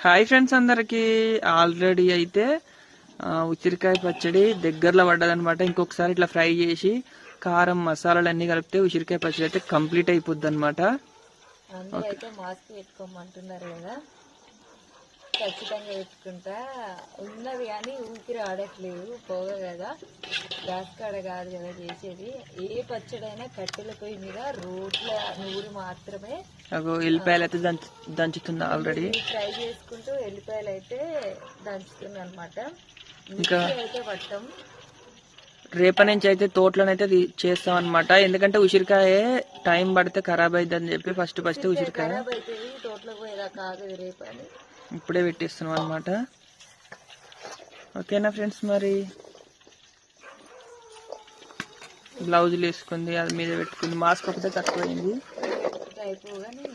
Hi friends అందరికి already అయితే ఉసిరికాయ పచ్చడి దగ్గరలో పడ్డదనమాట. ఇంకొకసారి ఇట్లా ఫ్రై చేసి కారం మసాలాలు అన్ని కలిపితే ఉసిరికాయ పచ్చడి అయితే కంప్లీట్ అయిపోద్ది అనమాట. అయితే మాస్క్ పెట్టుకోమంటున్నారు కదా, ఖచ్చితంగా పెట్టుకుంటా. ఉన్నది కానీ ఊపిరి ఆడట్లేదు, పోగ కదా, గ్యాస్ కాడ కాదు కదా చేసేది. ఏ పచ్చడైనా కట్టెల పొయ్యి మీద రోట్ల నూరు మాత్రమే. ఎల్లిపాయలు అయితే దంచుతుంది ఆల్రెడీ. ఫ్రై చేసుకుంటూ ఎల్లిపాయలు అయితే దంచుతుంది అనమాట. ఇంకా అయితే పట్టం. రేపటి నుంచి అయితే తోటలోనైతే చేస్తాం అనమాట. ఎందుకంటే ఉసిరికాయ టైం పడితే ఖరాబ్ అవుతుంది అని చెప్పి ఫస్ట్ ఉసిరికాయ తోటలోకి పోయేదాకా ఆగదు రేపు అని ఇప్పుడే పెట్టిస్తున్నాం అనమాట. ఓకేనా ఫ్రెండ్స్, మరి బ్లౌజులు వేసుకుంది, అది మీద పెట్టుకుంది, మాస్క్ ఒకటే తక్కువైంది. అయిపోగానే